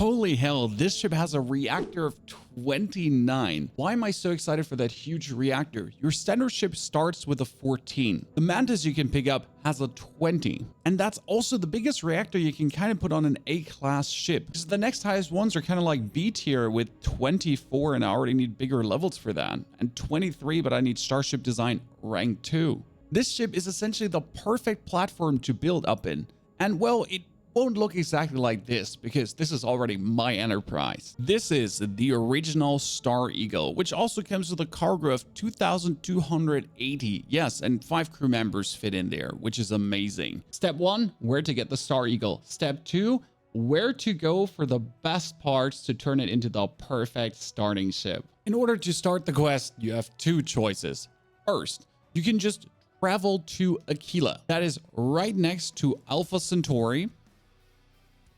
Holy hell, this ship has a reactor of 29. Why am I so excited for that huge reactor? Your standard ship starts with a 14. The Mantis you can pick up has a 20. And that's also the biggest reactor you can kind of put on an A-class ship. Because the next highest ones are kind of like B tier with 24, and I already need bigger levels for that. And 23, but I need Starship Design rank 2. This ship is essentially the perfect platform to build up in. And well, it won't look exactly like this because this is already my Enterprise. This is the original Star Eagle, which also comes with a cargo of 2,280. Yes, and 5 crew members fit in there, which is amazing. Step 1, where to get the Star Eagle. Step 2, where to go for the best parts to turn it into the perfect starting ship. In order to start the quest, you have 2 choices. First, you can just travel to Aquila. That is right next to Alpha Centauri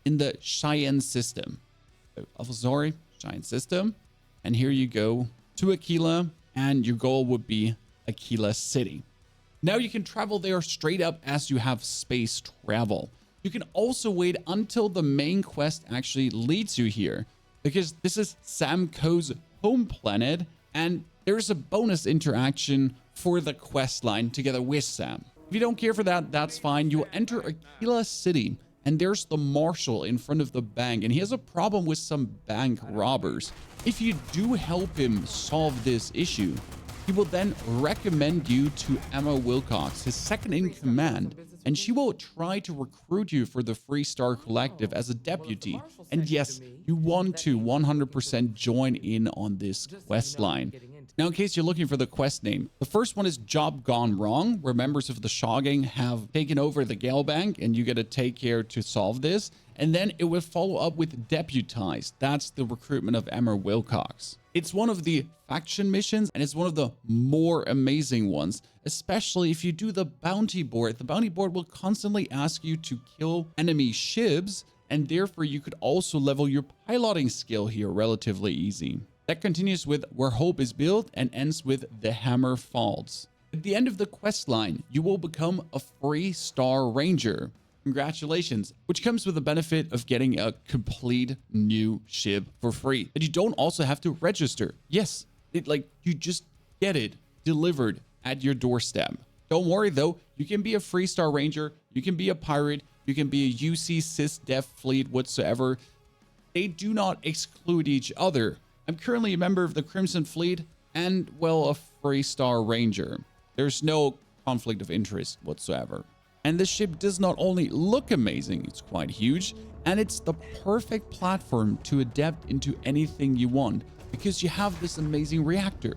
in the Cheyenne system. So Alpha Centauri, Cheyenne system. And here you go to Aquila, and your goal would be Aquila City. Now you can travel there straight up as you have space travel. You can also wait until the main quest actually leads you here, because this is Sam Coe's home planet, and there's a bonus interaction for the quest line together with Sam. If you don't care for that, that's fine. You'll enter Aquila City, and there's the marshal in front of the bank, and he has a problem with some bank robbers. If you do help him solve this issue, he will then recommend you to Emma Wilcox, his second in command, and she will try to recruit you for the Free Star Collective as a deputy. And yes, you want to 100% join in on this quest line. Now, in case you're looking for the quest name, the first one is Job Gone Wrong, where members of the Shaw Gang have taken over the Gale Bank, and you got to take care to solve this. And then it will follow up with Deputized. That's the recruitment of Emma Wilcox. It's one of the faction missions, and it's one of the more amazing ones, especially if you do the bounty board. The bounty board will constantly ask you to kill enemy ships, and therefore you could also level your piloting skill here relatively easy. That continues with Where Hope is Built and ends with The Hammer Falls. At the end of the quest line, you will become a Free Star Ranger. Congratulations, which comes with the benefit of getting a complete new ship for free that you don't also have to register. Yes, you just get it delivered at your doorstep. Don't worry though, you can be a Free Star Ranger, you can be a pirate, you can be a UC Sys Def fleet whatsoever. They do not exclude each other. I'm currently a member of the Crimson Fleet and, well, a Free Star Ranger. There's no conflict of interest whatsoever. And this ship does not only look amazing, it's quite huge, and it's the perfect platform to adapt into anything you want because you have this amazing reactor.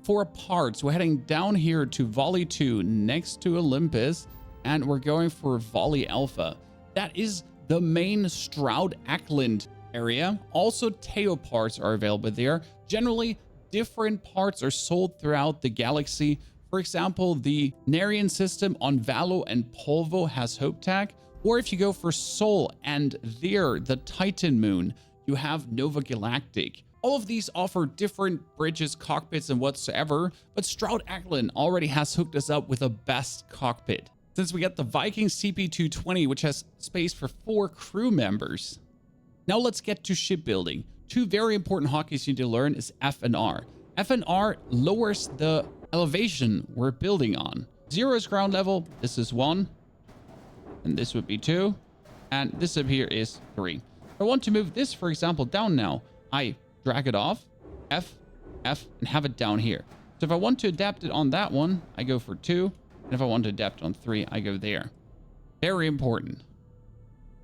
For parts, we're heading down here to Volley 2 next to Olympus, and we're going for Volley Alpha. That is the main Stroud Ackland area. Also, Teo parts are available there. Generally, different parts are sold throughout the galaxy. For example, the Narian system on Valo and Polvo has HopeTech, or if you go for Sol and there, the Titan moon, you have Nova Galactic. All of these offer different bridges, cockpits, and whatsoever, but Stroud Ackland already has hooked us up with the best cockpit. Since we got the Viking CP220, which has space for 4 crew members. Now let's get to shipbuilding. 2 very important hotkeys you need to learn is F and R. F and R lowers the elevation we're building on. 0 is ground level, this is 1, and this would be 2, and this up here is 3. If I want to move this, for example, down now, I drag it off, F, F, and have it down here. So if I want to adapt it on that one, I go for 2, and if I want to adapt it on 3, I go there. Very important.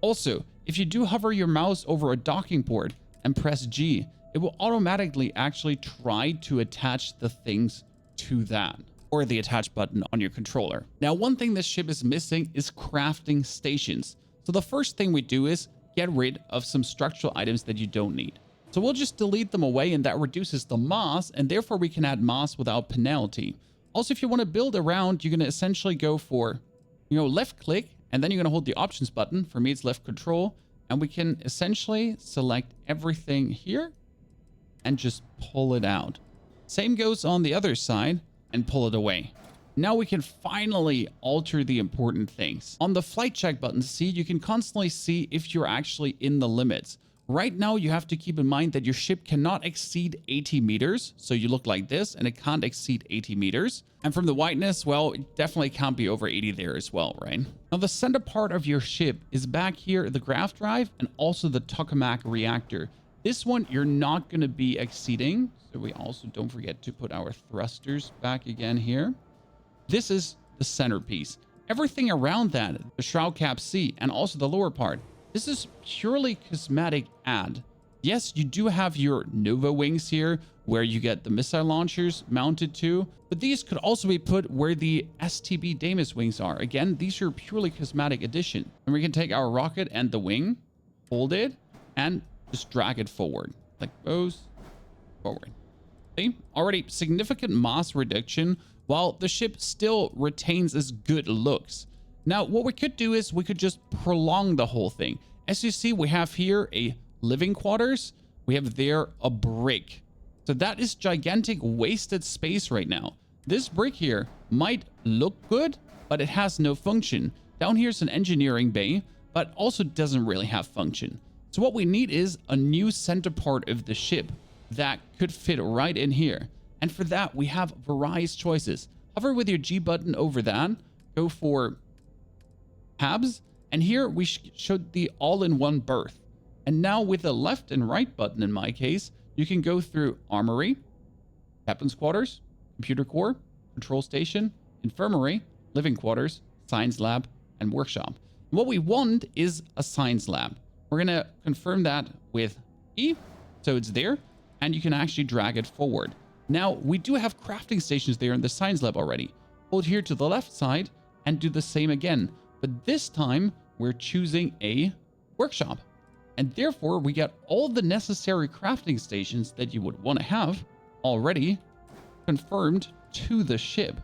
Also, if you do hover your mouse over a docking port and press G, it will automatically actually try to attach the things to that, or the attach button on your controller. Now, one thing this ship is missing is crafting stations. So the first thing we do is get rid of some structural items that you don't need. So we'll just delete them away, and that reduces the mass, and therefore we can add mass without penalty. Also, if you want to build around, you're going to essentially go for, left click, and then you're going to hold the options button. For me, it's left control, and we can essentially select everything here and just pull it out. Same goes on the other side, and pull it away. Now we can finally alter the important things. On the flight check button, see, you can constantly see if you're actually in the limits. Right now, you have to keep in mind that your ship cannot exceed 80 meters. So you look like this, and it can't exceed 80 meters. And from the whiteness, well, it definitely can't be over 80 there as well, right? Now, the center part of your ship is back here, the grav drive, and also the tokamak reactor. This one, you're not going to be exceeding. So we also don't forget to put our thrusters back again here. This is the centerpiece. Everything around that, the shroud cap C, and also the lower part, this is purely cosmetic add. Yes, you do have your Nova wings here where you get the missile launchers mounted to, but these could also be put where the STB Damus wings are. Again, these are purely cosmetic addition. And we can take our rocket and the wing, hold it, and just drag it forward. Like those, forward. See? Already significant mass reduction while the ship still retains its good looks. Now, what we could do is we could just prolong the whole thing. As you see, we have here a living quarters. We have there a brick. So that is gigantic wasted space right now. This brick here might look good, but it has no function. Down here is an engineering bay, but also doesn't really have function. So what we need is a new center part of the ship that could fit right in here. And for that, we have various choices. Hover with your G button over that. Go for tabs, and here we showed the all-in-one berth. And now with the left and right button, in my case, you can go through armory, captain's quarters, computer core, control station, infirmary, living quarters, science lab, and workshop. And what we want is a science lab. We're going to confirm that with E, so it's there, and you can actually drag it forward. Now, we do have crafting stations there in the science lab already. Hold here to the left side and do the same again. But this time, we're choosing a workshop. And therefore, we get all the necessary crafting stations that you would want to have already confirmed to the ship.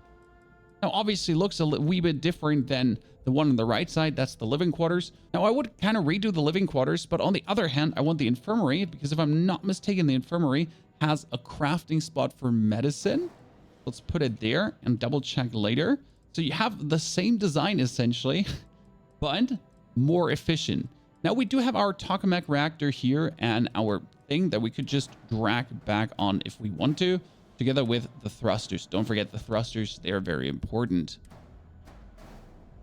Now, obviously, looks a wee bit different than the one on the right side. That's the living quarters. Now, I would kind of redo the living quarters, but on the other hand, I want the infirmary, because if I'm not mistaken, the infirmary has a crafting spot for medicine. Let's put it there and double check later. So you have the same design essentially, but more efficient. Now we do have our tokamak reactor here and our thing that we could just drag back on if we want to, together with the thrusters. Don't forget the thrusters, they're very important.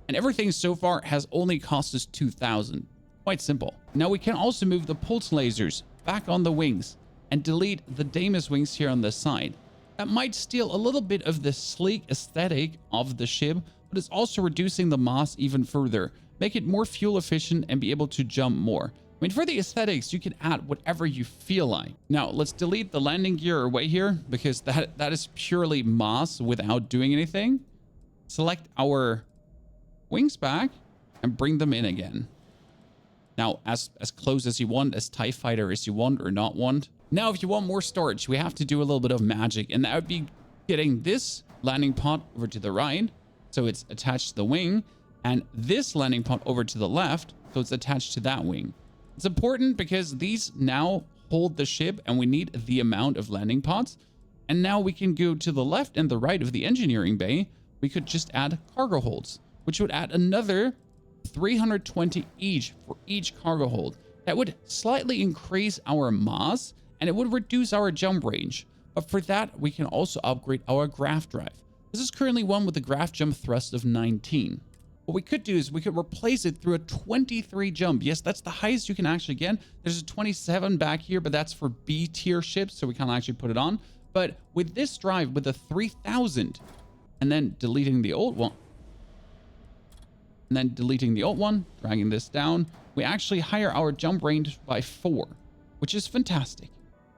And everything so far has only cost us 2,000. Quite simple. Now we can also move the pulse lasers back on the wings and delete the Damus wings here on the side. That might steal a little bit of the sleek aesthetic of the ship, but it's also reducing the mass even further. Make it more fuel efficient and be able to jump more. I mean, for the aesthetics, you can add whatever you feel like. Now, let's delete the landing gear away here, because that is purely mass without doing anything. Select our wings back and bring them in again. Now, as close as you want, as TIE fighter as you want or not want. Now, if you want more storage, we have to do a little bit of magic, and that would be getting this landing pod over to the right, so it's attached to the wing, and this landing pod over to the left, so it's attached to that wing. It's important because these now hold the ship, and we need the amount of landing pods. And now we can go to the left and the right of the engineering bay. We could just add cargo holds, which would add another 320 each for each cargo hold. That would slightly increase our mass, and it would reduce our jump range. But for that, we can also upgrade our grav drive. This is currently one with a grav jump thrust of 19. What we could do is we could replace it through a 23 jump. Yes, that's the highest you can actually get. There's a 27 back here, but that's for B tier ships, so we can't actually put it on. But with this drive, with a 3000, and then deleting the old one, dragging this down, we actually higher our jump range by 4, which is fantastic.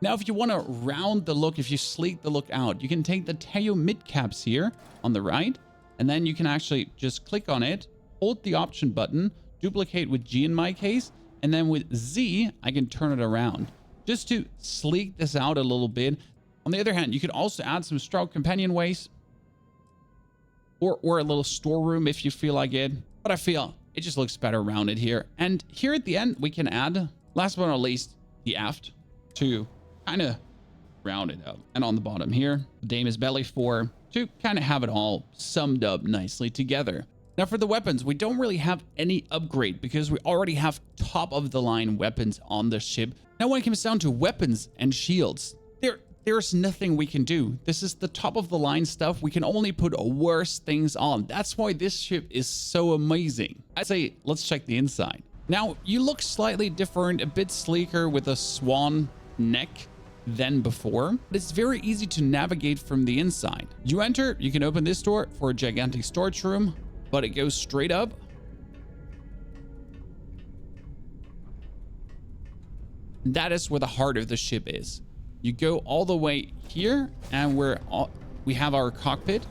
Now, if you want to round the look, if you sleek the look out, you can take the Teo mid caps here on the right, and then you can actually just click on it, hold the option button, duplicate with G in my case, and then with Z, I can turn it around just to sleek this out a little bit. On the other hand, you could also add some stroke companionways or a little storeroom if you feel like it, but I feel it just looks better rounded here. And here at the end, we can add, last but not least, the aft to kind of round it up. And on the bottom here, the Damus belly 4 to kind of have it all summed up nicely together. Now for the weapons, we don't really have any upgrade because we already have top of the line weapons on the ship. Now when it comes down to weapons and shields, there's nothing we can do. This is the top of the line stuff. We can only put worse things on. That's why this ship is so amazing. I say, let's check the inside. Now you look slightly different, a bit sleeker with a swan neck than before, but it's very easy to navigate from the inside. You enter, you can open this door for a gigantic storage room, but it goes straight up. That is where the heart of the ship is. You go all the way here, and we have our cockpit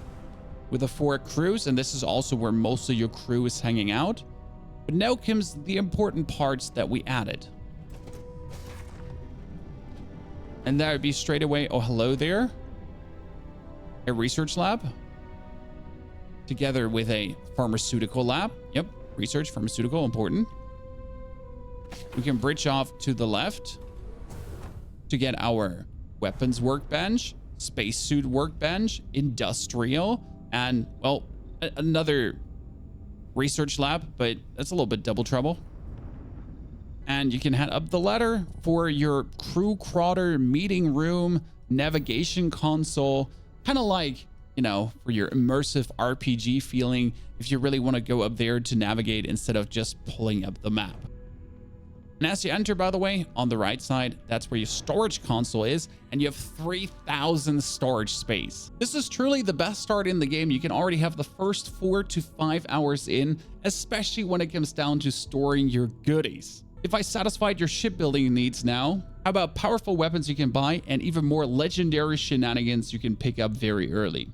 with the 4 crews, and this is also where most of your crew is hanging out. But now comes the important parts that we added. And that would be straight away, oh, hello there. A research lab. Together with a pharmaceutical lab. Yep, research, pharmaceutical, important. We can bridge off to the left to get our weapons workbench, spacesuit workbench, industrial, and, well, another research lab, but that's a little bit double trouble. And you can head up the ladder for your crew quarter, meeting room, navigation console, kind of like, you know, for your immersive RPG feeling, if you really want to go up there to navigate instead of just pulling up the map. And as you enter, by the way, on the right side, that's where your storage console is, and you have 3,000 storage space. This is truly the best start in the game. You can already have the first 4 to 5 hours in, especially when it comes down to storing your goodies. If I satisfied your shipbuilding needs now, how about powerful weapons you can buy and even more legendary shenanigans you can pick up very early?